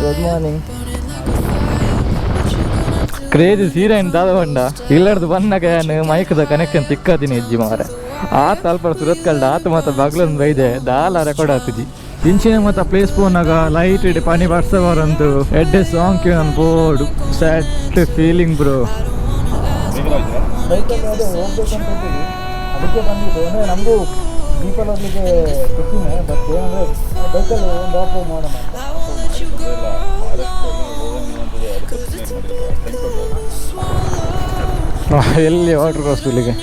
Good morning. Crazy ಸೀರೆ ದಾದವಂಡ ಇಲ್ಲಡ್ದು ಬಂದಾಗ ಮೈಕ್ದ connection ತಿಕ್ಕದಿನಿ ಅಜ್ಜಿ ಮಾರೆ ಆತ ಅಲ್ಪ ಸುರತ್ ಕಲ್ಡ ಆತ ಮಾತ್ರ ಬಗ್ಲೊಂದು ಬೈದೆ ದಾಲ ರೆಕಾರ್ಡ್ ಆಗ್ತಿದ್ದಿ ಇಂಚಿನ ಮತ್ತು ಪ್ಲೇಸ್ ಪೋನಾಗ ಲೈಟ್ ಇಡಿ ಪನಿ ಬರ್ಸವರಂತು ಎಡ್ಡೆ ಸಾಂಗ್ ಕೇಳನ್ ಬೋರ್ಡು ಸೆಟ್ ಫೀಲಿಂಗ್ ಬ್ರೋ. ಅದಕ್ಕೆ ಬಂದಿದ್ದು ಅಂದರೆ ನಮಗೂ ದೀಪಲ್ ಹೋಗ್ಲಿಕ್ಕೆ ಖುಷಿನೇ, ಬಟ್ ಏನಂದರೆ ಬೈಕಲ್ಲಿ ಒಂದು ಆಫ್ ಮಾಡೋಣ. ಎಲ್ಲಿ ವಾಟರ್ ಕ್ರಾಸ್ ಇಲ್ಲಿಗೆ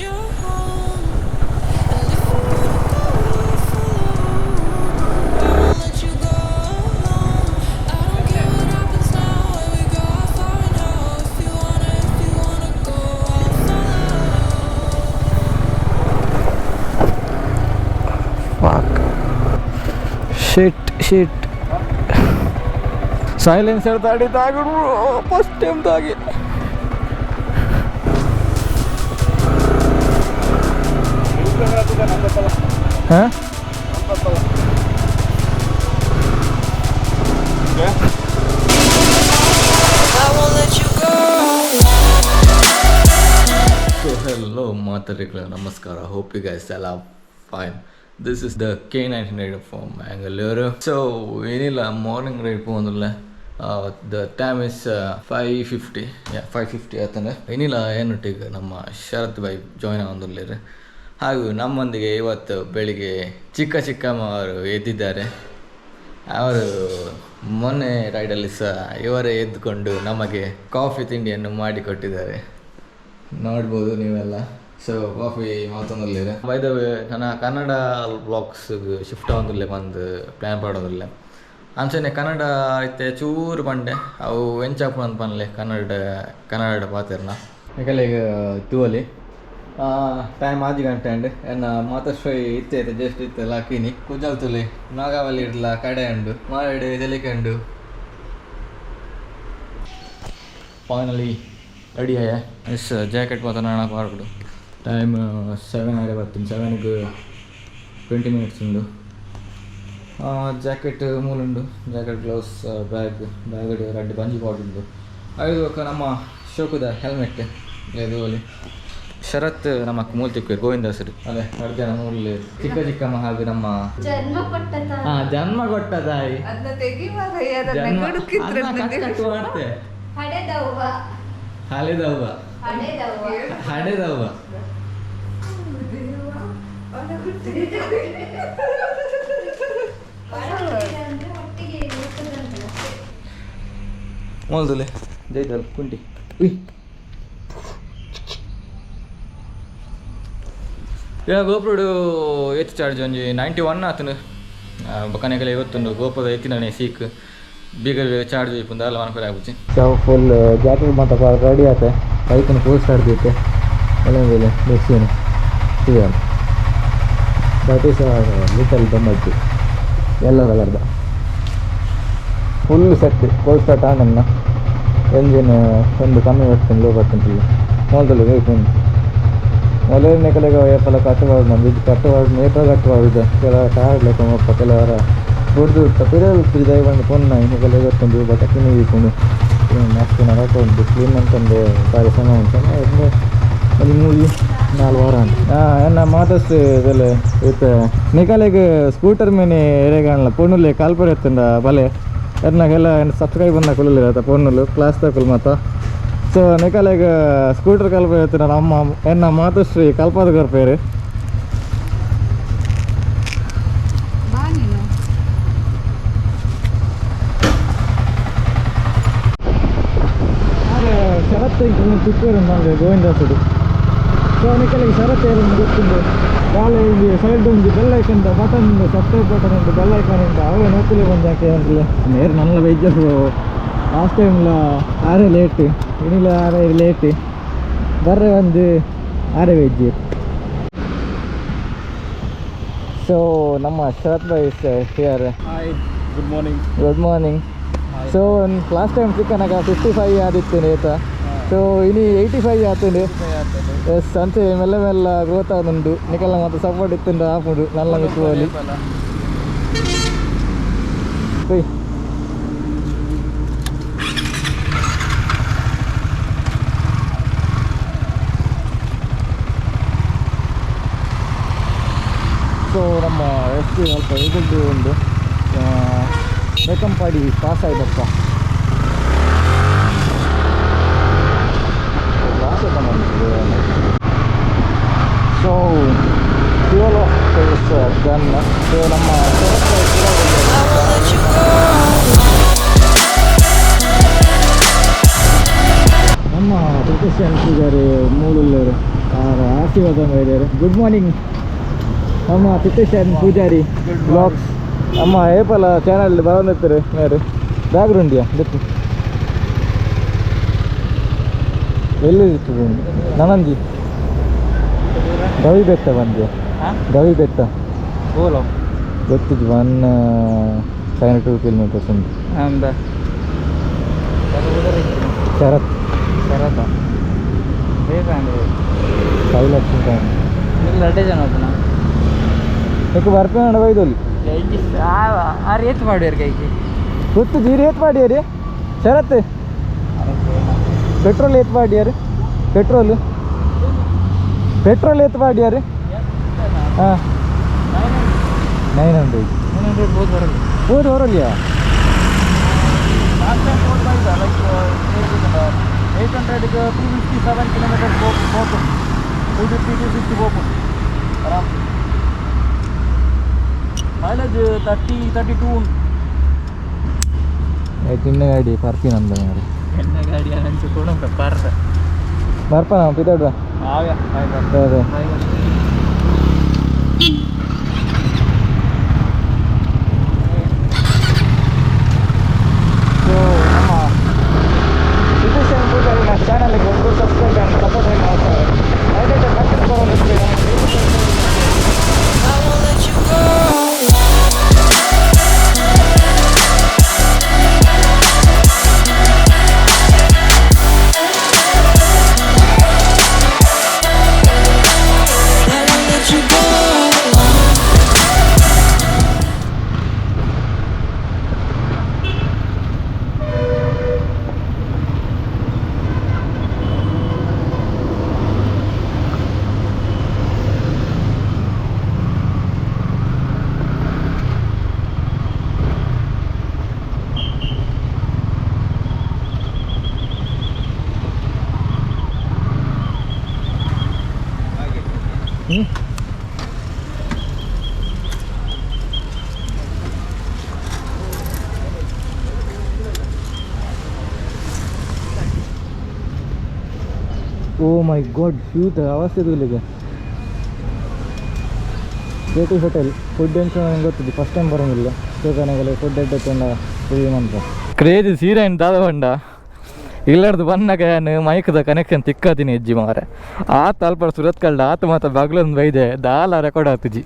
ಶಿಟ್ ಸೈಲೆನ್ಸರ್ ತಾಡಿ ತಾಗಿಡು ಫಸ್ಟ್ ಟೈಮ್ ತಾಗಿ ಹಾಂ ಹೆಲೋ ಮಾತರಿಗಳ ನಮಸ್ಕಾರ. ಹೋಪ್ ಯು ಗೈಸ್ ಎಲ್ಲ fine. This is the KA19 ride from Mangalore. So ಏನಿಲ್ಲ ಮಾರ್ನಿಂಗ್ ರೈಡ್ ಹೋಗೋದಿಲ್ಲ. The time is 5:50. 5:50 ಆತಂದ್ರೆ ಏನಿಲ್ಲ ಏನೊಟ್ಟಿಗೆ ನಮ್ಮ ಶರತ್ ಬೈ ಜಾಯ್ನ್ ಆಗೋದಿಲ್ಲ. ಹಾಗೂ ನಮ್ಮೊಂದಿಗೆ ಇವತ್ತು ಬೆಳಿಗ್ಗೆ ಚಿಕ್ಕಮ್ಮವರು ಎದ್ದಿದ್ದಾರೆ. ಅವರು ಮೊನ್ನೆ ರೈಡಲ್ಲಿ ಸಹ ಇವರೇ ಎದ್ದುಕೊಂಡು ನಮಗೆ ಕಾಫಿ ತಿಂಡಿಯನ್ನು ಮಾಡಿಕೊಟ್ಟಿದ್ದಾರೆ, ನೋಡ್ಬೋದು ನೀವೆಲ್ಲ. ಸೊ ಕಾಫಿ ಮಾತೊಂದಿಲ್ಲ. ಬೈ ದ ವೇ ನನ್ನ ಕನ್ನಡ ವ್ಲಾಗ್ಸ್ಗೆ ಶಿಫ್ಟ್ ಆಗೋದಿಲ್ಲ ಬಂದು ಪ್ಲ್ಯಾನ್ ಮಾಡೋದಿಲ್ಲ ಅಂಚನೆ ಕನ್ನಡ ಐತೆ ಚೂರು ಬಂಡೆ ಅವು ಎಂಚಾಪು ಅಂತ ಪನ್ಲೆ ಕನ್ನಡ ಪಾತಿರ್ನ ಈಗ ತೂವಲಿ ಟೈಮ್ 10 ಗಂಟೆ ಅಂಡ್ ಎನ್ನ ಮಾತಶ್ವೈ ಇತ್ತೆ ಜಸ್ಟ್ ಇತ್ತೆಲ್ಲ ಹಾಕಿನಿ ಕುಜಲ್ ತುಲಿ ನಾಗಾವಲ್ಲಿ ಇಡ್ಲ ಕಡೆ ಉಂಡು ಮಾರಡೆ ಜಲಿಕಂಡು ಫೈನಲಿ ರೆಡಿ ಆಯ. ಎಸ್ ಜಾಕೆಟ್ ಮಾತ್ರ ನಾಣ ಪಾರ್ಬಿಡು. ಟೈಮ್ 7 ಆಗಿ ಬರ್ತೀನಿ. 7ಗೆ 20 ಮಿನಿಟ್ಸ್ ಉಂಡು. ಜಾಕೆಟ್ ಮೂಲುಂಡು, ಜಾಕೆಟ್ ಗ್ಲೌಸ್, ಬ್ಯಾಗ್ ರೆಡ್ ಬಂಜಿ ಪಾಟ್ ಉಂಡು. ಐದು ನಮ್ಮ ಶೋಕದ ಹೆಲ್ಮೆಟ್ ಇದು ಅಲ್ಲಿ ಶರತ್ ನಮ್ಮ ಮೂಲ ತಿಕ್ಕರು ಗೋವಿಂದ ಹೆಸರು ಅದೇ 2 ಜನ ಮೂಲ ಚಿಕ್ಕಮ್ಮ ಹಾಗೂ ನಮ್ಮ ಜನ್ಮ ಕೊಟ್ಟ ತಾಯಿ ಹಳೆದವ್ವ ಮೊದಲೇ ಜೈದಲ್ ಕುಂಟಿ ಗೋಪುರಡು ಎತ್ತು ಚಾರ್ಜ್ ಒಂಜಿ 91 ಆತನು ಬಕ್ಕನೆಗೆಲ್ಲ ಇವತ್ತೊಂದು ಗೋಪುರದ ಎತ್ತಿನೇ ಸೀಕ್ ಬೀಗ ಚಾರ್ಜ್ ಇಪ್ಪುಂದು ಅಲ್ಲ ಮನಪೇಲೆ ಆಗ್ಬಿಚ್ಚಿ ಫುಲ್ ಜಾಕೆಟ್ ಮಾತ್ರ ರೆಡಿ ಆತೆ ಬೈಕನ್ನು ಪೋಸ್ಟ್ ಆಡ್ದೈತೆ ಎಲ್ಲ ಬೆಕ್ಸೇನು ಸಿಗೋಣ. ದಟ್ ಈಸ್ ಲಿಟಲ್ ಬಂದದ್ದು ಎಲ್ಲೋ ಕಲರ್ದ ಫುಲ್ ಸೆಟ್ ಕೋಲ್ಡ್ ಸ್ಟಾರ್ಟ್ ಆನನ್ನ ಎಂಜಿನ್ ಒಂದು ಕಮ್ಮಿ ಬರ್ತೀನಿ ಲೋ ಬರ್ತೀನಿ ಮೊದಲು ವೆಯ್ಟ್ ಉಂಟು ಮೊದಲನೇ ಕಲೆಗೆ ಏಪಲ ಕಟ್ಟಬಾರ್ದು ನಮ್ದು ಇದು ಕಟ್ಟಬಾರ್ದು ನೇಪಾಳ ಕಟ್ಟಬಾರ್ದು ಕೆಲ ಕಾಡ್ಲೆಕ್ಕ ಮೊಪ್ಪ ಕೆಲವರ ದೊಡ್ಡ ಪಿರಿಯಲ್ ದಯವಂಡು ಪೊನ್ನ ಇನ್ನಿಗೆಲ್ಲ ಇವತ್ತೊಂದು ಬಟ್ ಅಕ್ಕಿನ ಇಟ್ಕೊಂಡು ಮಸ್ತ್ ನಡಕೊಂಡು ಕ್ಲೀನ್ ಅಂತಂದು ಕಾರ್ಯಕ್ರಮ ಉಂಟು ಅಲ್ಲಿ 3-4 ವಾರ ಅಂತ ಎನ್ನ ಮಾತಸ್ತು ಇದೆಲ್ಲ ಇತ್ತು ನಿಕಲೆಗೆ ಸ್ಕೂಟರ್ ಮೇನೆ ಎರೆಗಾಣಲ್ಲ ಪೊಣ್ಣುಲೆ ಕಾಲ್ಪುರ ಎತ್ತಂಡ ಬಲೆ ಎನ್ನಾಗೆಲ್ಲ ಸಬ್ಸ್ಕ್ರೈಬ್ ಬಂದ ಕೊಡಲಿಲ್ಲ ಆಯ್ತಾ ಪೊಣ್ಣುಲು ಕ್ಲಾಸ್ ತಗೊಳ್ಳಿ ಮಾತಾ. ಸೊ ನಿಕಲೆಗೆ ಸ್ಕೂಟರ್ ಕಾಲ್ಪುರ ಎತ್ತಿನ ಅಮ್ಮ ಎನ್ನ ಮಾತಶ್ರೀ ಕಲ್ಪಾದಗರ್ ಪೇರು ಶರತ್ ಚಿಕ್ಕೂರು ನನಗೆ ಗೋವಿಂದಾಸುಡು. ಸೊ ನಿಕಲಿಗೆ ಶರತ್ ಏರನ್ನು ಗೊತ್ತುಂಡು ಕಾಲ ಹಿಂಗೆ ಸೈಡ್ ಒಂದು ಬೆಲ್ಲೈಕಂತ ಬಟನ್ ಉಂಟು ಸಬ್ಸ್ಕ್ರೈಬ್ ಬಟನ್ ಉಂಟು ಬೆಲ್ಲೈಕನ್ ಉಂಟು ಅವೇ ನೋಡ್ತಿಲ್ಲ ಬಂದಾಕೆ ಅಂತಿಲ್ಲ ನೇರು ನನ್ನ ವೆಜ್ಜು ಲಾಸ್ಟ್ ಟೈಮ್ಲ ಆರೇ ಲೇಟ್ ಇನ್ನಿಲ್ಲ 6 ಲೇಟ್ ಬರ್ರೆ ಒಂದು 6 ವೆಜ್. ಸೊ ನಮ್ಮ ಶರತ್ ಬೈ here. Hi good morning. So last time ಚಿಕ್ಕನಾಗ 55 ಆದಿತ್ತು ಆಯ್ತಾ. ಸೊ ಇನ್ನು 85 ಆತಂಡು ಎಸ್ ಅಂತೆ ಮೆಲ್ಲ ಮೆಲ್ಲ ಗ್ರೋತ್ ಆಗುಂಡು ನಿಕಲ್ನ ಮತ್ತೆ ಸಪೋರ್ಟ್ ಇತ್ತುಂಡು ಆಪುಂಡು ನಲ್ಲ ಮಿಕ್ಕುವಲ್ಲಿ ನಮ್ಮ ಎಷ್ಟು ಸ್ವಲ್ಪ ಇದದ್ದು ಒಂದು ಬೇಕಂಪಾಡಿ ಪಾಸ್ ಆಯ್ತಪ್ಪ. ಸೊ ಫ್ಯೂಲ್ ಗನ್ ಸೊ ನಮ್ಮ ನಮ್ಮ ಪ್ರೊಫೆಷನ್ ಇದ್ದಾರೆ ಮೂಲರು ಆಶೀರ್ವಾದ ಇದ್ದಾರೆ. ಗುಡ್ ಮಾರ್ನಿಂಗ್ ನಮ್ಮ ಪ್ರೊಫೆಷನ್ ಪೂಜಾರಿ ವ್ಲಾಗ್ಸ್ ನಮ್ಮ ಏಪಲ ಚಾನಲ್ ಬರೋದಿರ್ತಾರೆ ಯಾರು ಬ್ಯಾಕ್ಗ್ರೌಂಡಿಯಾ ಗೊತ್ತು ಎಲ್ಲಿ ಇರ್ತದೆ ನನಂಜಿ ಗವಿ ಬೆಟ್ಟ ಬಂದೆ. ಗವಿ ಬೆಟ್ಟ ಓಲೋ ಗೊತ್ತಿದ್ದು 172 ಕಿಲೋಮೀಟರ್ಸ್ ಉಂಟು. ಶರತ್ ಶರತ್ 5 ಲಕ್ಷ ಅಡ್ಡೆ ಜನ ಯಾಕೆ ಬರ್ಪೇನ ಬೈದಲ್ಲಿ ಏತ್ ಮಾಡ್ಯಾರ ಕೈಗೆ ಗೊತ್ತು ಜೀರಿ ಏತ್ ಮಾಡ್ಯಾರಿ ಶರತ್ ಪೆಟ್ರೋಲ್ ಏತ್ ಮಾಡ್ಯಾರ ಪೆಟ್ರೋಲ್ ಏತ್ ಮಾಡ್ಯಾರ ಹಾಂ 900 ಹೋದ್ ಬರಲ್ಯಾ 800 257 ಕಿಲೋಮೀಟರ್ ಹೋಗ್ತೀನಿ 250 ಹೋಗ್ತೀನಿ ಆರಾಮ್ ಮೈಲೇಜ್ 30-32 ಉಂಟು. ಚಿನ್ನ ಗಾಡಿ ಪರ್ಪಿನ ಅಂದ ಎಣ್ಣೆ ಗಾಡಿ ಅನ್ಸಿಕೊಂಡು ಬರ್ಪ ನಾವು ಪಿತಾಡುವ ಅದೇ ಸೊ ನಮ್ಮ ಚಾನಲ್ಗೆ ಒಂದು ಸಬ್ಸ್ಕ್ರೈಬ್ ಆ್ಯಂಡ್ ಸಪೋರ್ಟ್ ಮಾಡ್ತಾರೆ. ದಯವಿಟ್ಟು ಕಟ್ಟಕ್ಕೆ ಬರೋದಿದ್ರೆ ಓ ಮೈ ಗಾಡ್ ಶೂಟ್ ಅವಸ್ಥೆ ಇಲ್ಲಿಗೆ KA19 ಹೋಟೆಲ್ ಫುಡ್ ಅಂತ ನಂಗೆ ಗೊತ್ತಿದ್ದು ಫಸ್ಟ್ ಟೈಮ್ ಬರೋಂಗಿಲ್ಲ ಸೋಕನೆಗೆಲ್ಲ ಫುಡ್ ಎಡ್ಡತ್ತಂಡ ಅಂತ ಕ್ರೇಜಿ ಸೀರೆ ದಾದ ಬಂಡ ಇಲ್ಲಡ್ದು ಬನ್ನಾಗ ಮೈಕದ ಕನೆಕ್ಷನ್ ತಿಕ್ಕಾತೀನಿ ಹೆಜ್ಜಿ ಮಾರೆ ಆತ ಅಲ್ಪ ಸುರತ್ ಕಳ್ಳ ಆತ ಮಾತ್ರ ಬಾಗ್ಲೊಂದು ಬೈದೆ ದಾಲ ರೆಕಾರ್ಡ್ ಆಗ್ತಿಜ್ಜಿ.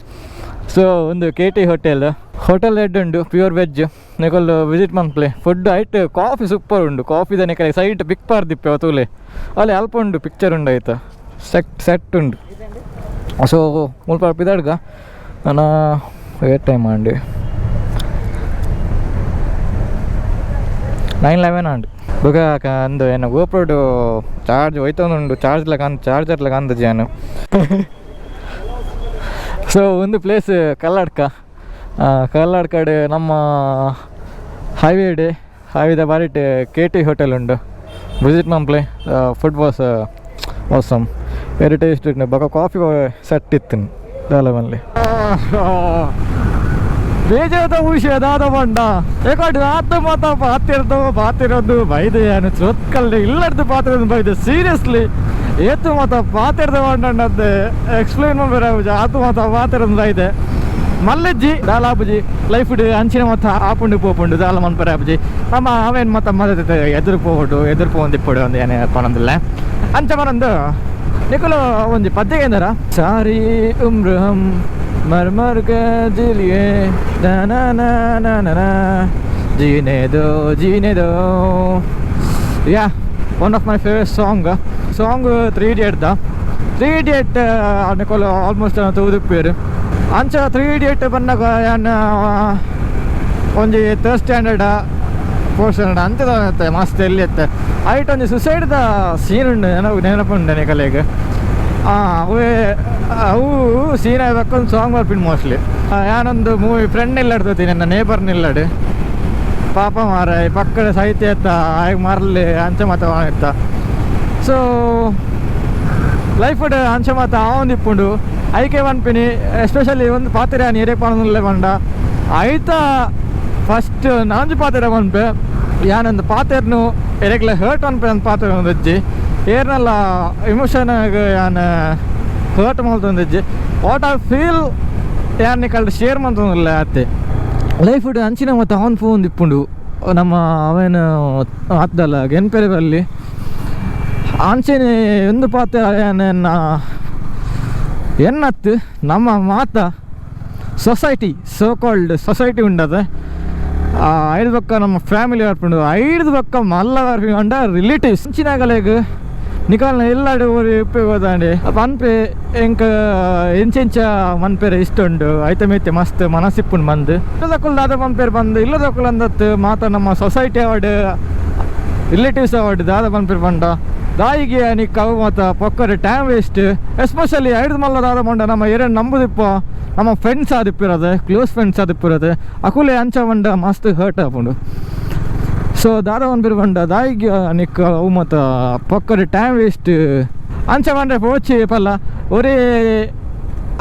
ಸೊ ಒಂದು KA19 ಹೋಟೆಲ್ ಹೆಡ್ ಉಂಡು ಪ್ಯೂರ್ ವೆಜ್ ನೆಕೊಲ್ಲು ವಿಸಿಟ್ ಮನ್ಪ್ಲೆ ಫುಡ್ ಐಟ್ ಕಾಫಿ ಸೂಪರ್ ಉಂಡು ಕಾಫಿದ ನೆಕಲೆ ಸೈಟ್ ಪಿಕ್ ಪಾರ್ದಿಪ್ಪೆ ತೂಲೆ ಅಲ್ಲಿ ಅಲ್ಪ ಉಂಡು ಪಿಕ್ಚರ್ ಉಂಡು ಆಯ್ತಾ ಸೆಟ್ ಉಂಡು. ಸೊ ಮುಲ್ಪ ಪಿದಾಡ್ಗ ನಾನು ವೇಟ್ ಟೈಮ್ ಮಾಡಿ 9:11 ಆಂಡು ಬೊಕ ಅಂದು ಏನು ಗೋಪ್ರೋಡು ಚಾರ್ಜ್ ಹೋಯ್ತೊಂದುಂಡು ಚಾರ್ಜರ್ಲ ಅಂದು ಜಾನು. ಸೊ ಒಂದು ಪ್ಲೇಸ್ ಕಲ್ಲಡ್ಕಡೆ ನಮ್ಮ ಹೈವೇದ ಬಾರಿಟ್ KA19 ಹೋಟೆಲ್ ಉಂಡು ವಿಸಿಟ್ ಮನ್ಪ್ಲೆ food was awesome very taste ಉಂಡು ಬೊಕ ಕಾಫಿ ಸೆಟ್ ಇತ್ತು ದಾಲ ಮನ್ಲಿ ಬೇಜಾದ ವಿಷಯ ದಾದ ಬಂಡ ಯಾಕಂದ್ರೆ ಆತ ಮಾತ ಪಾತಿರೋದು ಬೈದೆ ಏನು ಚೊತ್ಕಲ್ಲೆ ಇಲ್ಲಡ್ದು ಪಾತಿರೋದು ಬೈದೆ ಸೀರಿಯಸ್ಲಿ ಏತು ಮಾತ ಪಾತಿರ್ದ ಬಂಡದ್ದು ಎಕ್ಸ್ಪ್ಲೈನ್ ಮಾಡ್ಬೇಡ ಆತು ಮಾತ ಪಾತಿರೋದು ಬೈದೆ ಮಲ್ಲಜ್ಜಿ ದಾಲಾಬುಜಿ ಲೈಫ್ ಅಂಚಿನ ಮತ್ತ ಆಪುಂಡು ಪೋಪುಂಡು ದಾಲ ಮನ್ಪರೆ ಅಬ್ಬುಜಿ ನಮ್ಮ ಅವೇನು ಮತ್ತ ಮದ ಎದುರು ಪೋಂದಿಪ್ಪಡು ಒಂದು ಏನೇ ಪಣಂದಿಲ್ಲ ಅಂಚ ಮರಂದು ನಿಕಲು ಒಂದು ಪದ್ಯ ಏನರ ಸಾರಿ ಉಮ್ರಹಂ ಮರ್ಮರ್ ಜಿಲಿಯೇ ಜೀನೆ ದೋ ಯಾ one of my favourite song 3 Idiot ನಿಕಲು ಆಲ್ಮೋಸ್ಟ್ ತೂದಿಪ್ಪೇರು ಅಂಚ 3 Idiot ಬನ್ನಾಗ ಏನು ಒಂಜಿ 3rd ಸ್ಟ್ಯಾಂಡರ್ಡ್ 4th ಸ್ಟ್ಯಾಂಡರ್ಡ್ ಅಂಚದ ಮಸ್ತ್ ಎಲ್ಲಿ ಇತ್ತೆ ಐಟ್ ಒಂದು ಸುಸೈಡ್ದ ಸೀನ್ ಉಂಡು ನೆನಪುಂಡು ನಿಕಲೆಗೆ ಅವು ಸೀನ್ ಆಗ್ಬೇಕೊಂದು ಸಾಂಗ್ ಬರ್ಪಿನ್ ಮೋಸ್ಟ್ಲಿ ഞാനൊಂದು ಮೂವಿ ಫ್ರೆಂಡ್ ನಿಲ್ಲಾಡ್ತತಿ ನನ್ನ ನೇಬರ್ ನಿಲ್ಲಾಡು ಪಾಪ ಮಾರ ಪಕ್ಕದ ಸಾಹಿತ್ಯ ಎತ್ತ ಆಗ ಮಾರಲಿ ಅಂಚೆ ಮಾತ ಇತ್ತ ಸೊ ಲೈಫ್ ಅಂಚೆ ಮಾತ ಆವೊಂದು ಇಪ್ಪುಂಡು ಐಕೆ ಪನ್ಪಿನಿ ಎಸ್ಪೆಷಲಿ ಒಂದು ಪಾತ್ರೆ ನಾನು ಎರೆ ಪಾನಲ್ಲೇ ಬಂಡ ಆಯ್ತಾ ಫಸ್ಟ್ ನಾಂಜು ಪಾತ್ರೆ ಪನ್ಪೆ ಯಾನೊಂದು ಪಾತ್ರೆನು ಎರೆಗ್ಲ ಹರ್ಟ್ ಅನ್ಪೆ ಒಂದು ಪಾತ್ರೆ ಒಂದು ಅಜ್ಜಿ ಏರ್ನೆಲ್ಲ ಇಮೋಷನಾಗ ಯಾನ್ ಹರ್ಟ್ ಮಾಡ್ತಂದಜ್ಜಿ ವಾಟ್ ಐ ಫೀಲ್ ಯಾರನ್ನ ಕಲ್ದು ಶೇರ್ ಮಾಡ್ತಂದಿಲ್ಲ ಅತ್ತೆ ಲೈಫ್ ಅಂಚಿನ ಮತ್ತು ಅವನ್ ಫೋನ್ ಇಪ್ಪುಂಡು ನಮ್ಮ ಅವೇನು ಆದ್ದಲ್ಲ ಗೆನ್ಪೆರೆಬಲ್ಲಿ ಅಂಚೆನೆ ಒಂದು ಪಾತ್ರ ಎನ್ನತ್ತು ನಮ್ಮ ಮಾತ ಸೊಸೈಟಿ ಸೋ ಕಾಲ್ಡ್ ಸೊಸೈಟಿ ಉಂಡದ ಐದು ಪಕ್ಕ ನಮ್ಮ ಫ್ಯಾಮಿಲಿ ವರ್ಪುಂಡು ಐದು ಪಕ್ಕ ಮಲ್ಲ ವರ್ಪಂಡ ರಿಲೇಟಿವ್ಸ್ ಅಂಚಿನಾಗಲೇಗ ನಿಕಾಲ್ನ ಎಲ್ಲಾಡು ಊರಿ ಉಪ್ಪೆ ಹೋದಾಂಡೆ ಪನ್ಪೆ ಎಂಕ ಎಂಚೆಂಚ ಮನ್ಪೇರೆ ಇಷ್ಟ ಉಂಡು ಐತೆ ಮೇತೆ ಮಸ್ತ್ ಮನಸ್ಸಿಪ್ಪುಂಡು ಬಂದು ಇಲ್ಲದಕ್ಕುಲ್ ದಾದ ಮನ್ಪೇರು ಬಂದು ಇಲ್ಲದಕ್ಕುಲ್ ಅಂದತ್ತು ಮಾತ ನಮ್ಮ ಸೊಸೈಟಿ ಅವಾರ್ಡ್ ರಿಲೇಟಿವ್ಸ್ ಅವಾರ್ಡ್ ದಾದ ಮನ್ಪೇರು ಬಂಡ ದಾಯಿಗೆ ನಿಕ್ಕ ಅವು ಮಾತ ಪೊಕ್ಕರೆ ಟೈಮ್ ವೇಸ್ಟ್ ಎಸ್ಪೆಷಲಿ ಐದು ಮಲ್ಲ ದಾದ ಬಂಡ ನಮ್ಮ ಎರಡು ನಂಬುದಿಪ್ಪ ನಮ್ಮ ಫ್ರೆಂಡ್ಸ್ ಆದಿಪ್ಪಿರೋದು ಕ್ಲೋಸ್ ಫ್ರೆಂಡ್ಸ್ ಆದಿಪ್ಪಿರೋದು ಅಕುಲೆ ಅಂಚ ಬಂಡ ಮಸ್ತ್ ಹರ್ಟ್ ಆಪುಂಡು ಸೊ ದಾದ ಒಂದು ಬಂಡ ದಾಯಿಗೆ ನಿಕ್ಕ ಅವು ಮತ್ತು ಪಕ್ಕದ ಟೈಮ್ ವೇಸ್ಟ್ ಅಂಚ ಬಂದ್ರೆ ಪೋಚಿ ಪಲ್ಲ ಒರೇ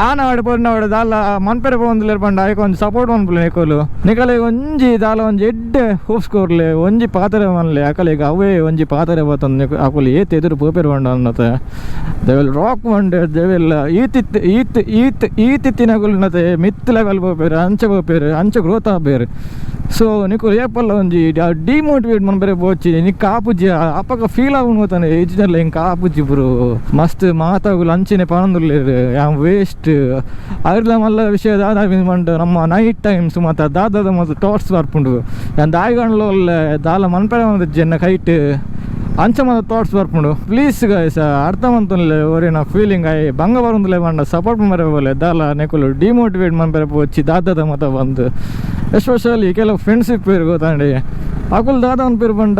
ಆನವಾಡು ಪೊನ್ನವಾಡು ದಾಲ ಮನ್ಪೆರೆ ಪೋಂದಿಲ್ಲ ಬಂಡ ಆಯ್ಕೆ ಒಂದು ಸಪೋರ್ಟ್ ಮನ್ಪುಲೆ ನಿಕೋಲು ನಿಕಲೆ ಒಂಜಿ ದಾಲ ಒಂಜಿ ಎಡ್ಡೆ ಹೋಪ್ಸ್ಕೋರ್ಲೆ ಒಂಜಿ ಪಾತ್ರೆ ಮನ್ಲೆ ಅಕಲೆಗ ಅವೇ ಒಂಜಿ ಪಾತ್ರೆ ಬತ್ತಂದು ಅಕುಲು ಏತ್ ಎದುರು ಪೋಪೆರು ಬಂಡ ಅನ್ನತ್ತೆ ದೇ ವಿಲ್ ರಾಕ್ ಮಂಡೆ ದೇ ವಿಲ್ ಈತಿತ್ತಿನಗುಲ್ನತೆ ಮಿತ್ ಲೆವೆಲ್ ಪೋಪೇರು ಅಂಚೆ ಗ್ರೋತ್ ಆಪೇರು ಸೊ ನಿಕು ಏಪಲ್ಲ ಒಂಜಿ ಡಿಮೋಟಿವೇಟ್ ಮನ್ಪೆರೆ ಪೋಚಿ ನಿಕ್ಕ ಆಪುಜಿ ಅಪ್ಪಗ ಫೀಲ್ ಆಗುನು ಗೊತ್ತಾನೆ ಏಜ್ನಲ್ಲ ಹಿಂಗೆ ಆಪುಜಿ ಬರು ಮಸ್ತ್ ಮಾತಾಗುಲು ಅಂಚಿನ ಪಾನಂದುಲ್ಲೇರು ಯಾಮ್ ವೇಸ್ಟ್ ಅದ್ರಲ್ಲ ಮಲ್ಲ ವಿಷಯ ದಾದ ಮಂಡ ನಮ್ಮ ನೈಟ್ ಟೈಮ್ಸ್ ಮತ್ತು ದಾದದ ಮತ್ತು ಟಾರ್ಚ್ ಬರ್ಪುಂಡು ಯಾನ್ ದಾಯಿಗಣ್ಣ ಒಳ್ಳೆ ದಾಲ ಮನ್ಪೆರೆ ಒಂದು ಜನ ಕೈಟ್ ಅಂಚ ಮತ್ತು ಥಾಟ್ಸ್ ಬರ್ಪುಂಡು ಪ್ಲೀಸ್ ಗೈಸ್ ಅರ್ಥ ಮಂತುನ್ಲೆ ಒರೇನ ಫೀಲಿಂಗ್ ಆಯ್ ಬಂಗ ಬರುಂದುಲೆ ಬಂಡ ಸಪೋರ್ಟ್ ಮರೆ ಬೋಲೆ ದಾಲ ನೆಕುಲು ಡಿಮೋಟಿವೇಟ್ ಮನ್ಪೆರೆ ಪೋಚಿ ದಾದದ ಮತ ಬಂದು ಎಸ್ಪೆಷಲಿ ಕೆಲವು ಫ್ರೆಂಡ್ಶಿಪ್ ಪೇರು ಗೊತ್ತಾಂಡಿ ಅಕುಲ್ ದಾದ ಅನ್ಪೇರು ಬಂಡ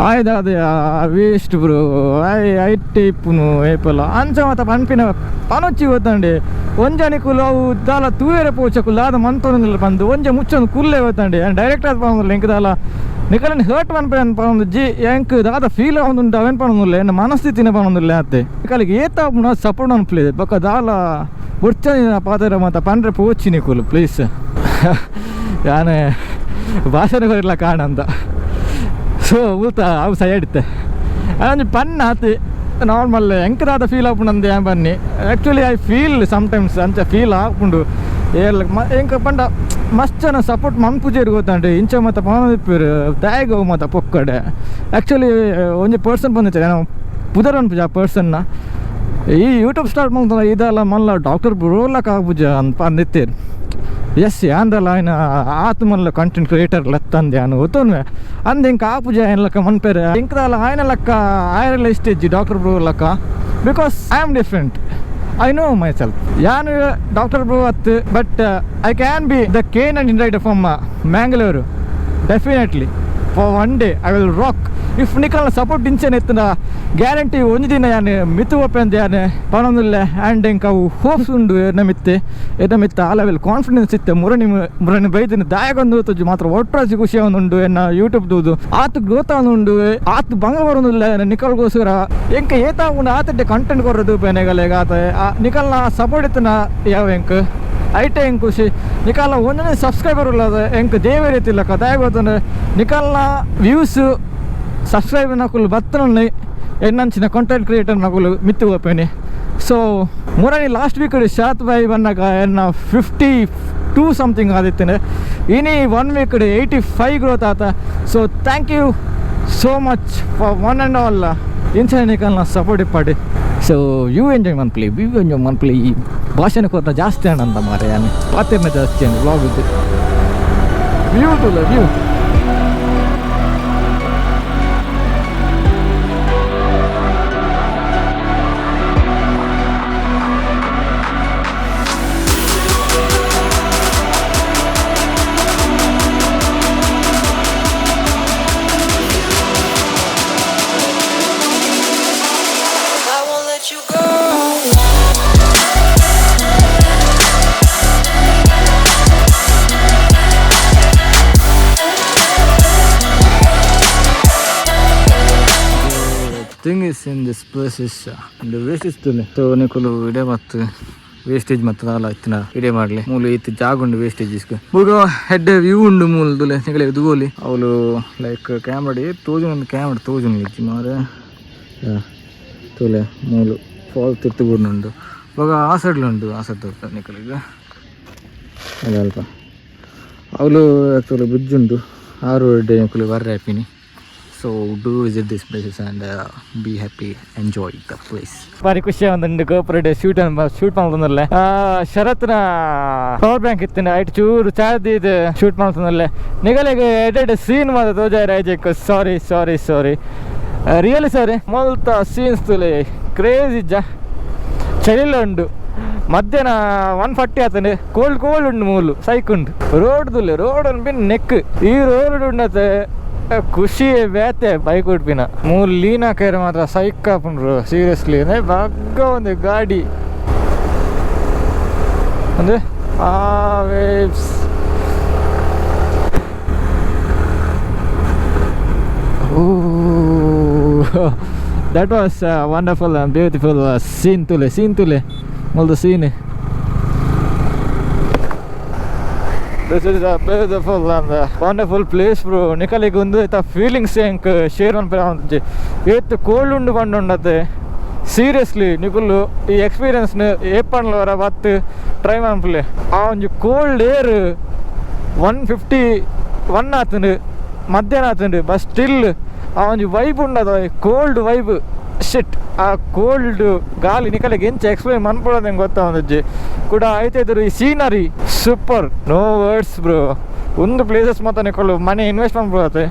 ಆಯ್ದು ಅದೇ ವೇಸ್ಟ್ ಬ್ರೋ ಐ ಟೈಪ್ನು ಏಪಲ್ಲ ಅಂಚ ಮತ್ತು ಪನ್ಪಿನ ಪನೊಚ್ಚಿ ಗೊತ್ತಾಂಡಿ ಒಂಜನಿಕುಲು ಅವು ದಾಲ ತೂವೇರೆ ಪೋಚಕುಲು ದಾದ ಮಂತೊಂದಿಲ್ಲ ಬಂದು ಒಂಜ ಮುಚ್ಚೊಂದು ಕುಲ್ಲೇ ಗೊತ್ತಾಂಡಿ ಡೈರೆಕ್ಟ್ ಅದು ಪಂದಿಲ್ಲ ಎಂಕ್ ದಾಲ ನಿಕಲನ್ನು ಹರ್ಟ್ ಮನ್ಪೆ ಅಂತ ಪನೊಂದು ಜಿ ಎಂಕ್ ದಾದ ಫೀಲ್ ಆಗುಂಡು ಅವೇನು ಪನೊಂದಿಲ್ಲ ಎನ್ನ ಮನಸ್ಥಿತಿನೇ ಪನೊಂದಿಲ್ಲ ಅತ್ತೆ ನಿಕಲಿಗೆ ಏತ ಸಪೋರ್ಟ್ ಅನ್ಪ್ಲೇ ಬೊಕ್ಕ ದಾಲ ಬುಡ್ಚನಿನ ಪಾತ್ರ ಮತ್ತು ಪನ್ರೆ ಪೋಚಿ ನಿಕುಲು ಪ್ಲೀಸ್ ಯಾನೇ ಭಾಷೆನ ಬರಲ್ಲ ಕಾಣ ಅಂತ ಸೊ ಊತ ಅವು ಸೈಡ್ತೆ ಅಂಚೆ ಪನ್ನ ಆತು ನಾರ್ಮಲ್ ಎಂಕದಾದ ಫೀಲ್ ಆಪುಂಡು ಏನು ಬನ್ನಿ ಆ್ಯಕ್ಚುಲಿ ಐ ಫೀಲ್ ಸಮ್ಟೈಮ್ಸ್ ಅಂಚ ಫೀಲ್ ಆಪುಂಡು ಏರ್ಲ ಎಂಕ ಪಂಡ ಮಸ್ತ್ ಜನ ಸಪೋರ್ಟ್ ಮನ್ಪುಜೇರು ಗೊತ್ತಾಂಡ್ರಿ ಇಂಚ ಮತ್ತು ಪನದಿಪ್ಪೇರು ದಾಯಿಗೋ ಮತ್ತು ಪೊಕ್ಕಡೆ ಆ್ಯಕ್ಚುಲಿ ಒಂಜಿ ಪರ್ಸನ್ ಬಂದಿತ್ತೆ ನಾನು ಪುದರ್ ಅನ್ಪುಜ ಆ ಪರ್ಸನ್ನ ಈ ಯೂಟ್ಯೂಬ್ ಸ್ಟಾರ್ಟ್ ಮಾಡ್ತಾನೆ ಇದೆಲ್ಲ ಮಲ್ಲ ಡಾಕ್ಟರ್ ಬ್ರೋಲಕ್ ಆಗ್ಬುಜ ಅಂತ ಅಂದಿತ್ತೇರು ಎಸ್ ಅಂದಲ್ಲ ఆయన ఆత్మల్లో కంటెంట్ క్రియేటర్ లెత్తంది అని అవుతుంది అంది ఇంకా ఆపుజ ఆయన లెక్క మన్పేరు ఇంకా ఆయన లెక్క ఆయన స్టేజ్ డాక్టర్ బ్రో లెక్క because I'm different I know myself. Yan Dr. Bro but I can be the KA19 rider from Mangalore. Definitely. For one day I will rock. If Nikala support dinchen etna guarantee onji dina yani mitu open yani panondulle and enka hopes undu namitte edamitte ಆ level confidence ಇತ್ತೆ ಮುರನಿ ಬೈದಿನ ದಾಯಗೊಂದು ತೋಜು ಮಾತ್ರ ಒಟ್ರಾಸಿ ಖುಷಿ ಅವನುಂಡು ಎನ್ನ YouTube ದೂದು ಆತು growth ಅವನುಂಡು ಆತು ಭಂಗ ಬರೋದಿಲ್ಲ ನಿಕಲ್ಗೋಸ್ಕರ ಎಂಕ ಏತಾಗುಂಡು ಆತಡ್ಡೆ ಕಂಟೆಂಟ್ ಕೊರೋದು ಬೆನೆಗಲೆಗ ಆತ ನಿಕಲ್ನ ಸಪೋರ್ಟ್ ಇತ್ತನ ಯಾವ ಎಂಕ ಐಟೆ ಹೆಂಗೆ ಖುಷಿ ನಿಕಾಲ ಒಂದನೇ ಸಬ್ಸ್ಕ್ರೈಬರ್ ಉಳ್ಳದು ಹೆಂಗೆ ದೇವೇ ರೀತಿಲ್ಲ ಕಥಾಯ ಗೊತ್ತಂದ್ರೆ ನಿಕಾಲ್ನ ವ್ಯೂಸು ಸಬ್ಸ್ಕ್ರೈಬ್ ನಕುಲು ಬತ್ತನಲ್ಲಿ ಎನ್ನಂಚಿನ ಕಾಂಟೆಂಟ್ ಕ್ರಿಯೇಟರ್ ನಕುಲು ಮಿತ್ತು ಹೋಪೇನೆ ಸೊ ಮೂರನೇ ಲಾಸ್ಟ್ ವೀಕ್ ಶಾತ್ ಬಾಯಿ ಬಂದಾಗ ಎನ್ನ 52 ಸಮಥಿಂಗ್ ಆದಿತ್ತೇನೆ ಇನಿ 1 ವೀಕ್ 85 ಗ್ರೋತ್ ಆತ so thank you so much for one and all ಇಂಚೆ ನಿಕಲ್ನ ಸಪೋರ್ಟ್ ಇಪ್ಪಾಡಿ so you enjoy monthly we enjoy monthly ಈ ಭಾಷೆನ ಕೊತ್ತ ಜಾಸ್ತಿ ಅಣ್ಣಂತ ಮಾರೆ ಯಾನು ಪಾತ್ರೆನ ಜಾಸ್ತಿ ಅಣ್ಣ ವ್ಲಾಗ್ ಇದ್ದು beautiful view thing is in this place is the wastage tule. So nikulu ide mattu wastage ಮತ್ತು ಅಲ್ಲ ಇತ್ತಿನ ಇಡೇ ಮಾಡಲಿ ಮೂಲು ಇತ್ತು ಜಾಗ ಉಂಡು ವೇಸ್ಟೇಜ್ ಇಸ್ಕು ಈಗ ಹೆಡ್ ವ್ಯೂ ಉಂಡು ಮೂಲು ತುಲೆ ನಿಗಲೆ ದುಗೋಲಿ ಅವಳು ಲೈಕ್ ಕ್ಯಾಮ್ರಾಡಿ ತೋಜುಂಡು ಕ್ಯಾಮ್ರಾ ತೋಜುಂಡು ಇಚ್ಚಿ ಮಾರೆ ತುಲೆ ಮೂಲು ಫಾಲ್ ತಿರ್ತುಗುಂಡು ಇವಾಗ ಆ ಸೈಡ್ಲುಂಡು ಆ ಸೈಡ್ ತೋರ್ತಾರೆ ನಿಕಲಿಗೆ ಅದಲ್ಪ ಅವಳು ಆ್ಯಕ್ಚುಲಿ ಬ್ರಿಡ್ಜ್ ಉಂಟು 6 day ನಿಕಲು ವರ್ರೆ ಹ್ಯಾಪಿನಿ. So do visit these places and be happy, enjoy the place. ಭಾರಿ ಖುಷಿ ಒಂದು ಗೋಪುರ ಡೇ ಶೂಟ್ ಮಾಡ್ತಂದಲ್ಲೇ ಶರತ್ನ ಪವರ್ ಬ್ಯಾಂಕ್ ಇತ್ತು ಐಟ್ ಚೂರು ಚಾರ್ಜ್ ಇದು ಶೂಟ್ ಮಾಡ್ತಂದಲ್ಲೇ ನಿಗಲಿಗೆ ಎಡೆಡ್ ಸೀನ್ ಮಾತ್ರ ತೋಜಾರ ರಾಜ್ಯಕ್ಕೆ ಸಾರಿ ರಿಯಲಿ ಸಾರಿ ಮೊಲ್ತ ಸೀನ್ಸ್ ತುಲೆ ಕ್ರೇಜ್ ಇಜ್ಜ ಚಳಿಲ್ಲ ಉಂಡು ಮಧ್ಯಾಹ್ನ 140 ಆತಂಡೆ ಕೋಲ್ಡ್ ಉಂಡು ಮೂಲು ಸೈಕ್ ಉಂಡು ರೋಡ್ ತುಲೆ ರೋಡ್ ಅನ್ ಬಿನ್ ನೆಕ್ ಈ ರೋಡ್ ಉಂಡತೆ ಖುಷಿ ಬೇತೆ ಬೈಕ್ ಉಡ್ಪಿನ ಮೂರು ಲೀನಾ ಕೈರ ಮಾತ್ರ ಸೈಕ್ ಹಾಕೊಂಡ್ರು ಸೀರಿಯಸ್ಲಿ ಅಂದರೆ ಬಗ್ಗ ಒಂದು ಗಾಡಿ ಅಂದರೆ ಆ waves that was wonderful and beautiful scene tule all the scene. This is a beautiful and wonderful place bro. Nikaliಗೆ ಒಂದು ಆಯ್ತಾ ಫೀಲಿಂಗ್ಸ್ ಹೆಂಗೆ ಶೇರ್ ಅನ್ಪೆ ಏತ್ತು ಕೋಲ್ಡ್ ಉಂಡು ಬಂದು ಉಂಡತ್ತೆ ಸೀರಿಯಸ್ಲಿ ನಿಕುಲು ಈ ಎಕ್ಸ್ಪೀರಿಯನ್ಸ್ನ ಏಪಣ್ಣ ಬತ್ತು ಟ್ರೈ ಮಾಡ್ಪಲೆ ಆ ಒಂದು ಕೋಲ್ಡ್ ಏರ್ 151 ಆತಂಡು ಮಧ್ಯಾಹ್ನ ಆತಂಡು ಬಟ್ ಸ್ಟಿಲ್ ಆ ಒಂದು ವೈಬ್ ಉಂಡದ ಕೋಲ್ಡ್ ವೈಬ್ ಶಿಟ್ ಆ ಕೋಲ್ಡ್ ಗಾಳಿ ನಿಕಲಿಗೆ ಎಂಚ ಎಕ್ಸ್ಪ್ಲೈನ್ ಮನ್ಪಡೋದು ಹೆಂಗೆ ಗೊತ್ತಾ ಒಂದಜ್ಜಿ ಕೂಡ ಆಯ್ತಾಯ್ತು ಈ scenery super no words bro. ಒಂದು ಪ್ಲೇಸಸ್ ಮಾತ್ರ ನಿಕಲು ಮನೆ ಇನ್ವೆಸ್ಟ್ ಮಾಡ್ಬಿಡತ್ತೆ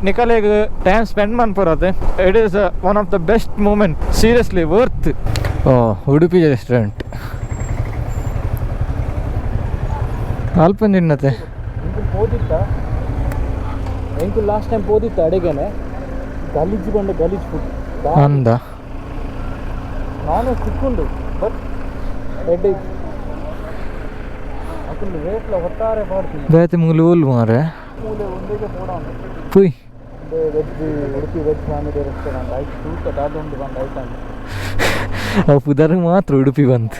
ನಿಕಲಿಗೆ ಟೈಮ್ ಸ್ಪೆಂಡ್ ಮಾಡ್ಬಿಡತ್ತೆ. It is one of the best moment seriously worth. Udupi restaurant ಅಲ್ಪ ತಿನ್ನತ್ತೆ ಎಂಕು ಲಾಸ್ಟ್ ಟೈಮ್ ಹೋದಿತ್ತು ಅಡುಗೆನೆ ಗಲೀಜು ಬಂದು ಗಲೀಜು ಫುಡ್ ಅಂದ ನಾನು ಕುತ್ಕೊಂಡು ಬಟ್ ಎಡ್ಡಿ ಅಕುಂಡು ರೇಟ್ಲ ಹೊಟ್ಟಾರೆ ಮಾಡ್ತೀನಿ ಬೇತೆ ಮೂಲೆ ಓಲ್ ಮಾರೆ ಮೂಲೆ ಒಂದಿಗೆ ಪೋಡ ಪುಯ್ veg Udupi veg family restaurant ಆಯ್ತು ತೂಕ ಅದೊಂದು ಬಂದು ಆಯ್ತು ಅವು ಪುದರ್ಗೆ ಮಾತ್ರ ಉಡುಪಿ ಬಂತು.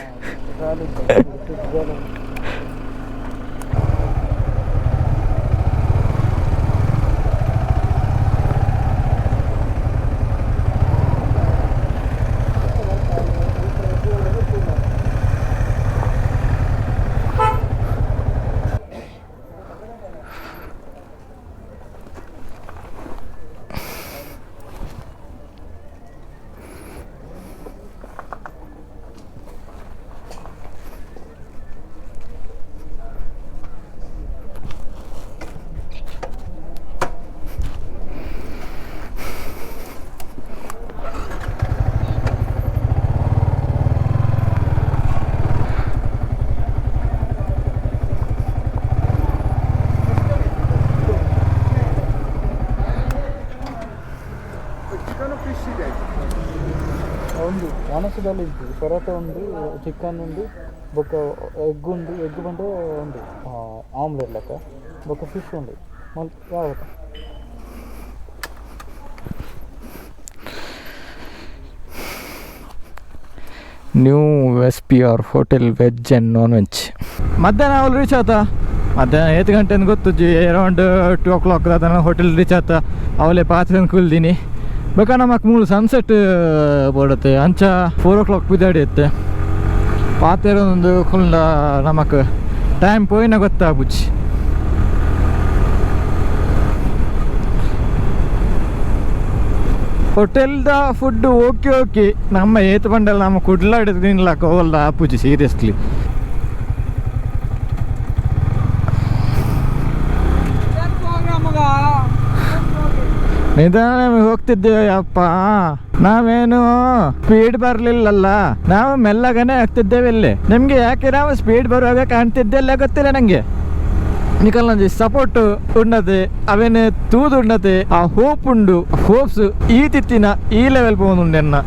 ಒಂದು ಮಾನಸದಲ್ಲಿ ಉಂಟು ಪರೋಟ ಉಂಟು ಚಿಕನ್ ಉಂಟು ಬೊಕ್ಕ ಎಗ್ ಉಂಟು ಎಗ್ ಬಂದು ಉಂಟು ಆಮ್ಲೆಟ್ ಲೆಕ್ಕ ಬೊಕ್ಕ ಫಿಶ್ ಉಂಟು ಯಾವತ್ತ new SPR hotel veg and non veg. ಮಧ್ಯಾಹ್ನ ಅವಳು ರೀಚ್ ಆತ ಮಧ್ಯಾಹ್ನ 8 ಗಂಟೆ ಅಂತ ಗೊತ್ತು ಅರೌಂಡ್ 2 o'clock ಅದನ್ನು ಹೋಟೆಲ್ ರೀಚ್ ಆತ ಅವಲೇ ಪಾತ್ರೆ ಕುಲ್ದೀನಿ ಬೇಕಾ ನಮಕ್ ಮೂಲು ಸನ್ಸೆಟ್ ಬೋಡತ್ತೆ ಅಂಚ 4 o'clock ಬಿದ್ದಾಡಿಯತ್ತೆ ಪಾತ್ರೆ ಒಂದು ಕುಲ್ದ ನಮಕ್ ಟೈಮ್ ಪೋಯಿನ ಗೊತ್ತಾಗ್ಬುಚ್ಚಿ. ಹೋಟೆಲ್ದ ಫುಡ್ ಓಕೆ ನಮ್ಮ ಏತ್ ಬಂಡಲ್ಲ ನಮ್ಮ ಕುಡ್ಲಾಡಿದ್ ತಿನ್ಲಾಕ ಹೋಗಲ್ದ ಆಪುಜಿ ಸೀರಿಯಸ್ಲಿ. ನಿಧಾನ ಹೋಗ್ತಿದ್ದೇವೆ ಅಪ್ಪ, ನಾವೇನು ಸ್ಪೀಡ್ ಬರ್ಲಿಲ್ಲಲ್ಲ, ನಾವು ಮೆಲ್ಲಗನೆ ಆಗ್ತಿದ್ದೇವೆ. ಇಲ್ಲಿ ನಿಮ್ಗೆ ಯಾಕೆ ನಾವು ಸ್ಪೀಡ್ ಬರುವಾಗ ಕಾಣ್ತಿದ್ದೆಲ್ಲ ಗೊತ್ತಿಲ್ಲ ನಂಗೆ. ನಿಕಲ್ ಸಪೋರ್ಟ್ ಉಂಡತೆ ಅವೇನು ತೂದು ಉಂಡತೆ ಆ ಹೋಪ್ ಉಂಡು ಹೋಪ್ಸ್ ಈ ತಿತ್ತಿನ ಈ ಲೆವೆಲ್ പോകുന്നുണ്ടെന്ന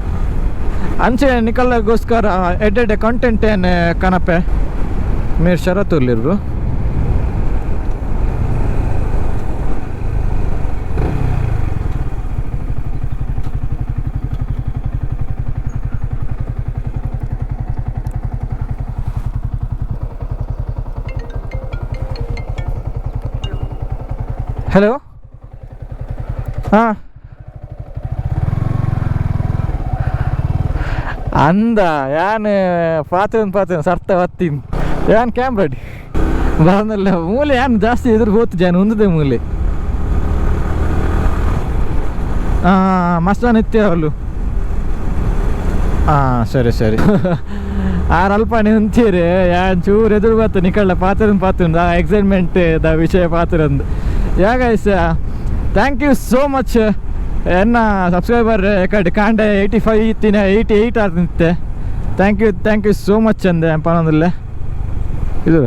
ಅಂಚೆ ನಿಕಲ್ಗೋಸ್ಕರ ಎಡ್ಡೆ ಕಂಟೆಂಟ್ ಏನು ಕನಪೆ మీరు షరతులిర్రు ഹലോ ആ ಅಂದ ಯಾನ್ ಪಾತ್ರ ಸರ್ತ ಹತ್ತೀನಿ ಯಾನ್ ಕ್ಯಾಮ್ರಾಡಿ ಬಂದಲ್ಲ ಮೂಲೆ ಯಾನ್ ಜಾಸ್ತಿ ಎದುರು ಹೋತು ಜಾನ್ ಒಂದೇ ಮೂಲೆ ಮಸ್ತಾನ್ ಇತ್ತೇವಲ್ಲು ಸರಿ ಸರಿ ಆರಲ್ಪನೆ ಅಂತೀರಿ ಯಾನ್ ಚೂರು ಎದುರು ಬತ್ತು ನಿಕಳ್ಳ ಪಾತ್ರ ಎಕ್ಸೈಟ್ಮೆಂಟ್ ದ ವಿಷಯ ಪಾತ್ರಂದು ಯಾಗ ಥ್ಯಾಂಕ್ ಯು ಸೋ ಮಚ್ ಎನ್ನ ಸಬ್ಸ್ಕ್ರೈಬರ್ ಕಡೆ ಕಾಂಡ 85 ಇತ್ತಿನ 88 ಆದಂತೆ ಥ್ಯಾಂಕ್ ಯು ಸೋ ಮಚ್ ಅಂದೆ ಪನೊಂದಿಲ್ಲ ಇದು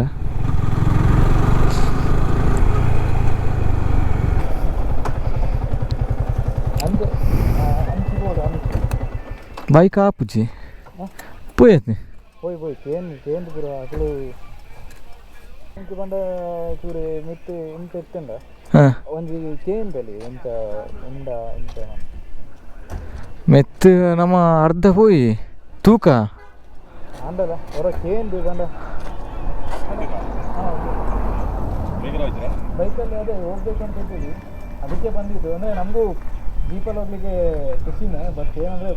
ಬೈಕ್ ಆಪುಜಿ పోయేది పోయి చేయండి బ్రో అసలు ఇంక ಬಂದ ಚೂರು ಮಿತ್ತು ಇಂತ ಎತ್ತಂಡ ಒಂಜಿ ಚೇಂದಲ್ಲಿ ಎಂತ ಉಂಡ ಎಂತ ಮೆತ್ತು ನಮ್ಮ ಅರ್ಧ ಹೋಯಿ ತೂಕ ಅಂಡಲ್ಲ ಹೊರ ಚೇಂದು ಬಂದ ಬೈಕಲ್ಲಿ ಅದೇ ಹೋಗ್ಬೇಕಂತ ಇದ್ದೀವಿ ಅದಕ್ಕೆ ಬಂದಿದ್ದು ಅಂದರೆ ನಮಗೂ ಜೀಪಲ್ಲಿ ಹೋಗ್ಲಿಕ್ಕೆ ಖುಷಿನೇ ಬಟ್ ಏನಂದರೆ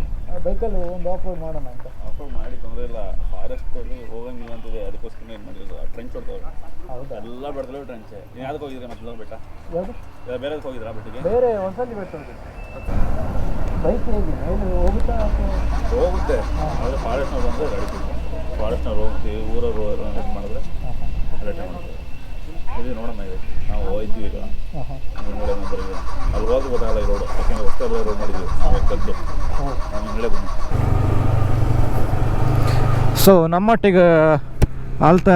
ಬೈಕಲ್ಲಿ ಒಂದು ಆಫ್ ರೋಡ್ ಮಾಡೋಣ ಅಂತ ಆಫ್ ರೋಡ್ ಮಾಡಿ ತೊಂದರೆ ಇಲ್ಲ ಫಾರೆಸ್ಟಲ್ಲಿ ಹೋಗಂಗಿಲ್ಲ ಅಂತಿದೆ ಅದಕ್ಕೋಸ್ಕರ ಏನು ಮಾಡಿರೋದು ಟ್ರೆಂಚ್ ಹೊಡ್ತವ್ರೆ ಹೌದಾ ಎಲ್ಲ ಬೆಳೆದಲ್ಲೂ ಟ್ರೆಂಚ್ ನೀವು ಯಾವ್ದಕ್ಕೆ ಹೋಗಿದ್ರೆ ಮತ್ತೆ ಬೆಟ್ಟ ಯಾವುದು ಬೇರೆ ಹೋಗಿದ್ರಾ ಬೆಟ್ಟಿಗೆ ಬೇರೆ ಒಂದ್ಸಲಿ ಬೆಟ್ಟ ಬೈಕ್ ಹೇಗೆ ಹೋಗುತ್ತಾ ಹೋಗುತ್ತೆ ಆದರೆ ಫಾರೆಸ್ಟ್ನವ್ರು ಬಂದರೆ ನಡೀತಿದ್ದೆ ಫಾರೆಸ್ಟ್ನವ್ರು ಹೋಗ್ತೀವಿ ಊರವರು ಇದು ಮಾಡಿದ್ರೆ ರಿಟರ್ನ್ ಮಾಡ್ತೀವಿ ಇದು ನೋಡೋಣ ಇದೆ ನಾವು ಹೋಯ್ತೀವಿ ಈಗ ಮುಂದೆ ಬರೀವಿ ಅಲ್ಲಿ ಹೋಗಿ ಗೊತ್ತಾಗಲ್ಲ ಈ ರೋಡು ಯಾಕೆಂದರೆ ಹೊಸ ರೋಡ್ ಮಾಡಿದ್ವಿ ನಾವು ಕದ್ದು ನಾವು ಹಿಂಗಳೆ ಬನ್ನಿ ಸೊ ನಮ್ಮೊಟ್ಟಿಗೆ ಆಲ್ತ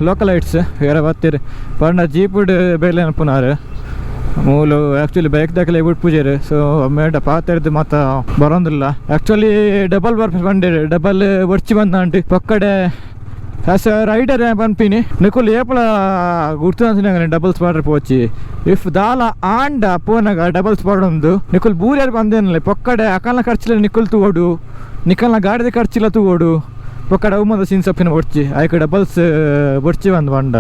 ಲೋಕಲೈಟ್ಸ್ ಬೇರೆ ಬರ್ತೀರಿ ಪಂಡ ಜೀಪುಡ್ ಬೇಲೆ ಪುನಾರು ಮೂಲು ಆ್ಯಕ್ಚುಲಿ ಬೈಕ್ ದಾಖಲೆ ಬಿಟ್ಟು ಪೂಜೆರು ಸೊ ಮೇಡ ಪಾತಿರ್ದು ಮತ್ತು ಬರೋದಿಲ್ಲ ಆ್ಯಕ್ಚುಲಿ ಡಬಲ್ ಬರ್ಫ್ ಬಂದಿರಿ ಡಬಲ್ ಒಡ್ಚಿ ಬಂದಂಡು ಪಕ್ಕಡೆ ಆಸ್ ಅ ರೈಡರ್ ಪನ್ಪಿನಿ ನಿಕುಲ್ ಏಪಲ ಗುರ್ತು ಡಬಲ್ ಸ್ಪಾಡರ್ ಪೋಚಿ ಇಫ್ ದಾಲ ಆಂಡ ಪೋನಾಗ ಡಬಲ್ ಸ್ಪಾಡ್ ಒಂದು ನಿಕುಲ್ ಬೂರಿಯಾರು ಬಂದೇನಲ್ಲ ಪಕ್ಕಡೆ ಅಕಲ್ನ ಖರ್ಚಿಲ್ಲ ನಿಕುಲ್ ತೂಗೋಡು ನಿಕಲ್ನ ಗಾಡಿದ ಖರ್ಚಿಲ್ಲ ತೂಗೋಡು ಪಕ್ಕಡೆ ಉಮ್ಮದ ಸೀನ್ ಸಪ್ಪಿನ ಬೊಡ್ಚಿ ಆಯ್ಕೆ ಡಬಲ್ಸ್ ಬೊಡ್ಚಿ ಒಂದು ಬಂಡ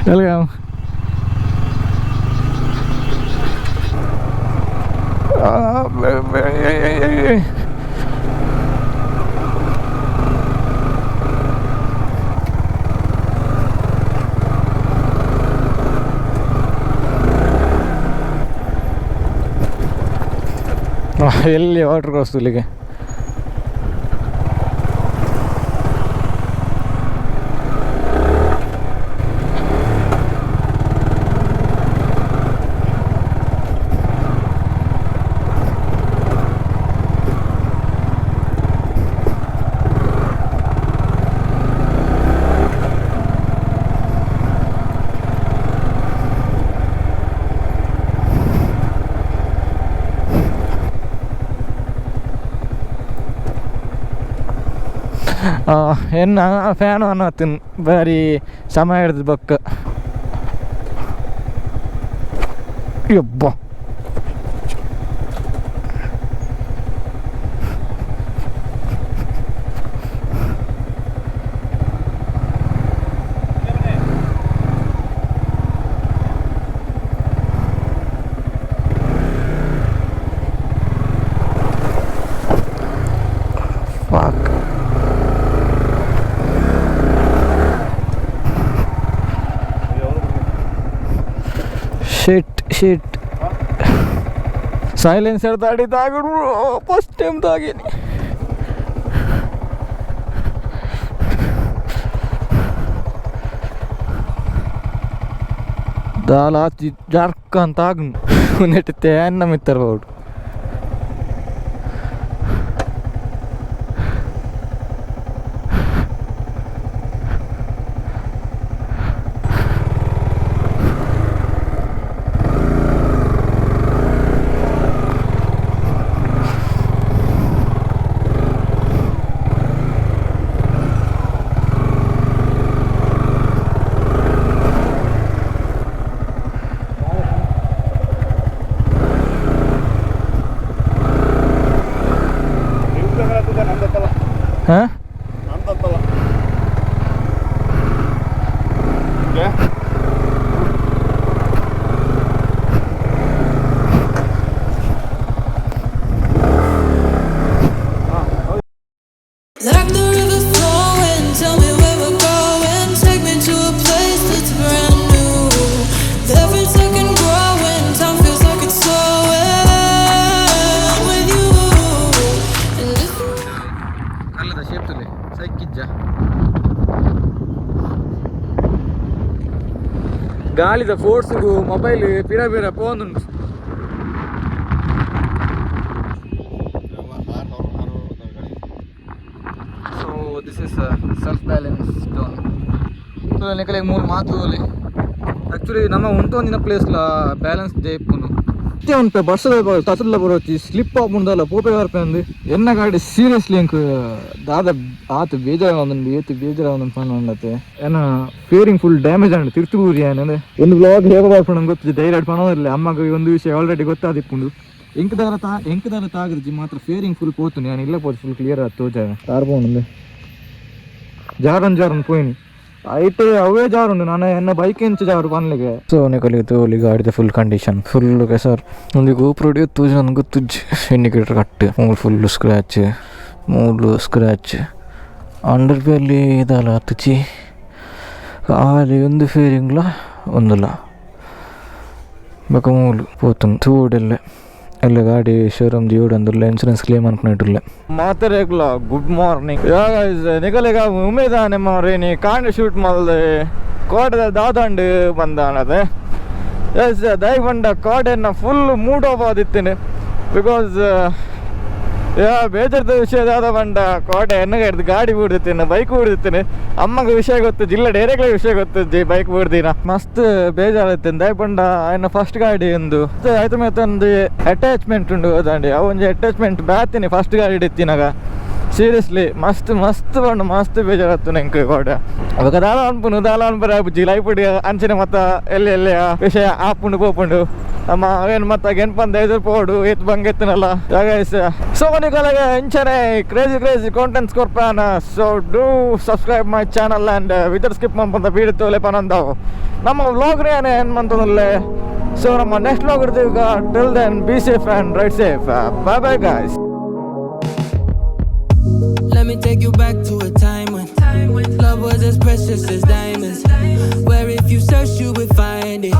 ವೆಲ್ಕಮ್ ಎಲ್ಲಿ ವಾಟರ್ ಕ್ರಾಸ್ ಇಲ್ಲಿಗೆ ಎನ್ನ ಫ್ಯಾನು ಅನ್ನತ್ತೀನಿ ಬಾರಿ ಸಮಯ ಹಿಡ್ದು ಬಕ್ಕ ಯಬ್ಬ ಶಿಟ್ ಸೈಲೆನ್ಸರ್ ದಾಡಿ ತಾಗಡು ಫಸ್ಟ್ ಟೈಮ್ ತಾಗೇನಿ ದಾಲ ಜಾರ್ಕ ಅಂತ ಆಗು ನೆಟ್ಟಿತ್ತೆ ಅನ್ನ ಮಿತ್ತರ್ಬೋದು ಗಾಳಿದ ಫೋರ್ಸ್ಗೂ ಮೊಬೈಲ್ ಪಿರ ಪಿರ ಪೋನುಂಟು. So this is self balance stone. So ನೆಕಲೆಗೆ 3 ಮಾತು ಆ್ಯಕ್ಚುಲಿ ನಮ್ಮ ಉಂಟೊಂದಿನ ಪ್ಲೇಸ್ಲ ಬ್ಯಾಲೆನ್ಸ್ ದೇಪುನು ಮತ್ತೆ ಉಂಟು ಬಸ್ಸದ ತಸಲ್ಲ ಬರೋಚಿ ಸ್ಲಿಪ್ ಆಪುಂಡಲ್ಲ ಪೋಪೆ ಬರ್ಪಂದು ಎನ್ನ ಗಾಡಿ ಸೀರಿಯಸ್ಲಿ ಇಂಕ್ ದಾದ ಆತು ಬೇಜಾರಾಗೊಂದು ಏತು ಬೇಜಾರಾಗೊಂದು ಪಣ್ಣ ಉಂಡತ್ತೆ ಏನ ಫೇರಿಂಗ್ ಫುಲ್ ಡ್ಯಾಮೇಜ್ ಆಂಡ್ ತಿರ್ತುಗೂರಿ ಏನಂದ್ರೆ ಒಂದು ವ್ಲಾಗ್ ಹೇಗೆ ಬರ್ಪಣ ಗೊತ್ತಿದೆ ಧೈರ್ಯ ಪಣೋದಿಲ್ಲ ಅಮ್ಮಗೆ ಒಂದು ವಿಷಯ ಆಲ್ರೆಡಿ ಗೊತ್ತಾದಿಪ್ಪುಂಡು ಎಂಕದಾರ ತಾಗಿರ್ಜಿ ಮಾತ್ರ ಫೇರಿಂಗ್ ಫುಲ್ ಪೋತು ನಾನು ಇಲ್ಲ ಪೋತು ಫುಲ್ ಕ್ಲಿಯರ್ ಆಯ್ತು ತೋಜ ತಾರ್ಬೋಂಡು ಜಾರನ್ ಪೋಯಿನಿ ಐಟೆ ಅವೇ ಜಾರುಂಡು ನಾನು ಎನ್ನ ಬೈಕ್ ಎಂಚ ಜಾರು ಪನ್ಲಿಗೆ. ಸೊ ನಿಕಲಿಗೆ ತೋಲಿ ಗಾಡಿದ ಫುಲ್ ಕಂಡೀಷನ್ ಫುಲ್ ಕೆಸರ್ ಒಂದು ಗೋಪ್ರೋಡಿ ತೂಜ್ ನನಗೆ ಗೊತ್ತುಜ್ indicator cut full scratch underbelly ಇದಲ್ಲ ತುಚಿ ಆಲಿ ಒಂದು ಫೇರಿಂಗ್ಲ ಒಂದಲ್ಲ ಬೇಕ ಮೂಲು ಪೋತು ತೂಡೆಲ್ಲ ಎಲ್ಲ ಗಾಡಿ ಶೋರೂಮ್ ಜೀವಡಂದುಲ್ಲ ಇನ್ಸೂರೆನ್ಸ್ ಕ್ಲೇಮ್ ಅನ್ಕೊಂಡಿಲ್ಲ ಮಾತಾಡಲ್ಲ. ಗುಡ್ ಮಾರ್ನಿಂಗ್ ನಿಗಲೆಗ ಉಮೇದ ನಿಮ್ಮ ರೇನಿ ಕಾಂಡ ಶೂಟ್ ಮಲ್ದೆ ಕೋಟದ ದಾದಂಡು ಬಂದಾನದೆ ಎಸ್ ದಯಗೊಂಡ ಕೋಟೆನ ಫುಲ್ ಮೂಡ್ ಆಫ್ ಆದಿತ್ತೇನೆ ಬಿಕಾಸ್ ಬೇಜಾರದ ವಿಷಯದಾದ ಬಂಡ ಕೋಟೆ ಎನ್ನಗ ಹಿಡ್ದು ಗಾಡಿ ಬಿಡ್ದಿತ್ತೇನೆ ಬೈಕ್ ಬಿಡ್ದಿತ್ತೇನೆ ಅಮ್ಮಗೆ ವಿಷಯ ಗೊತ್ತು ಜಿಲ್ಲ ಡೈರೆಕ್ಟ್ಲಿ ವಿಷಯ ಗೊತ್ತಿದ್ದಿ ಬೈಕ್ ಬಿಡ್ದಿನ ಮಸ್ತ್ ಬೇಜಾರತ್ತೇನೆ ದಯಪಂಡ ಆಯ್ನ ಫಸ್ಟ್ ಗಾಡಿ ಒಂದು ಆಯ್ತು ಮತ್ತೊಂದು ಅಟ್ಯಾಚ್ಮೆಂಟ್ ಉಂಡು ಹೋದಂಡಿ ಅವೊಂದು ಅಟ್ಯಾಚ್ಮೆಂಟ್ ಬ್ಯಾತೀನಿ ಫಸ್ಟ್ ಗಾಡಿ ಹಿಡಿತೀನಾಗ ಸೀರಿಯಸ್ಲಿ ಮಸ್ತ್ ಬಂಡು ಮಸ್ತ್ ಬೇಜಾರತ್ತು ನಂಗೆ ಕೋಟೆ ಅವಾಗ ದಾಲ ಅನ್ಪುರ ಬುಜ್ಜಿ ಲೈಫ್ ಅಂಚಿನ ಮತ್ತ ಎಲ್ಲಿ ವಿಷಯ ಆಪುಂಡು ಪೋಪುಂಡು ನಮ್ಮ ಏನು ಮತ್ತೆ ಗೆನ್ಪಂದ ಎದುರು ಪೋಡು ಎತ್ತು ಬಂಗೆತ್ತನಲ್ಲ ಸೊ ನಿಮಗೆ ಇಂಚನೆ ಕ್ರೇಜಿ ಕಾಂಟೆಂಟ್ಸ್ ಕೊರ್ಪಾನ. So do subscribe my channel and whether ಸ್ಕಿಪ್ ಮಾಡ್ಬಂದ ಬೀಡು ತೋಲೆ ಪನಂದಾವು ನಮ್ಮ ವ್ಲಾಗ್ನೇ ಏನು ಮಂತಂದಲ್ಲೇ. ಸೊ ನಮ್ಮ ನೆಕ್ಸ್ಟ್ ವ್ಲಾಗ್ ಇರ್ತೀವಿ ಈಗ. Till then be safe and ride safe. Bye guys. Let me take you back to a time when love was as precious as diamonds, where if you search you would find it.